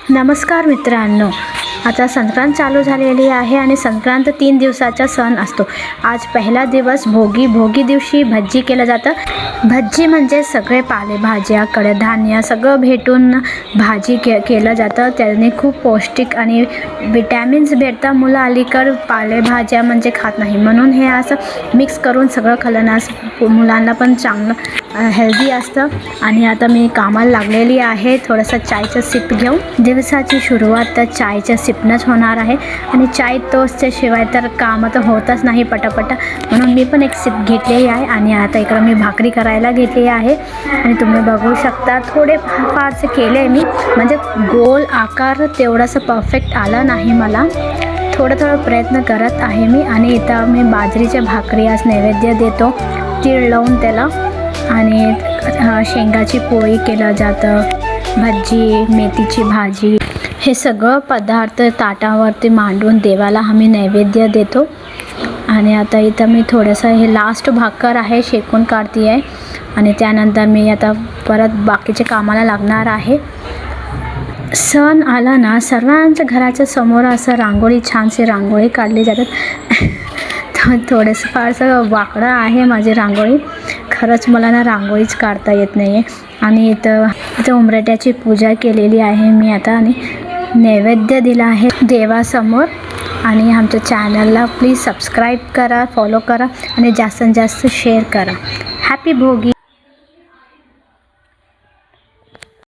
नमस्कार मित्रांनो, आता संक्रांत चालू झालेली आहे आणि संक्रांत 3 दिवसाचा सण असतो। आज पहिला दिवस भोगी दिवशी भज्जी केलं जातं। भज्जी म्हणजे सगळे पालेभाज्या कडधान्य सगळं भेटून भाजी केलं जातं। त्याने खूप पौष्टिक आणि विटॅमिन्स भेटतात। मुलं अलीकडे पालेभाज्या म्हणजे खात नाही, म्हणून हे असं मिक्स करून सगळं खाल्ल्यास मुलांना पण चांगलं हेल्दी असतं। आणि आता मी कामाला लागलेली आहे। थोडंसं चायचं सिप घेऊन दिवसाची सुरुवात तर चायच्या सिपनंच होणार आहे आणि चाय टोस्टच्याशिवाय तर काम तर होतच नाही पटापट, म्हणून मी पण एक सिप घेतलेली आहे। आणि आता इकडं मी भाकरी करायला घेतली आहे आणि तुम्ही बघू शकता थोडे फारसे केले मी, म्हणजे गोल आकार तेवढासा परफेक्ट आला नाही मला, थोडं प्रयत्न करत आहे मी। आणि इथं मी बाजरीच्या भाकरी आज नैवेद्य देतो, तीळ लावून त्याला, आणि शेंगाची पोळी केलं जातं, भज्जी मेथीची भाजी, हे सगळं पदार्थ ताटावरती मांडून देवाला आम्ही नैवेद्य देतो। आणि आता इथं मी थोडंसं हे लास्ट भाकर आहे शेकून काढते आहे आणि त्यानंतर मी आता परत बाकीचे कामाला लागणार आहे। सण आला ना सर्वांच्या घराच्या समोर असं रांगोळी छानशी रांगोळी काढली जातात। थोडंसं फारसं वाकडं आहे माझी रांगोळी, खरंच मला ना रांगोळीच काढता येत नाही आहे। आणि इथं उंबरठ्याची पूजा केलेली आहे मी आता आणि नैवेद्य दिला आहे देवासमोर। आणि आमच्या चॅनलला प्लीज सबस्क्राईब करा, फॉलो करा आणि जास्तीत जास्त शेअर करा। हॅपी भोगी।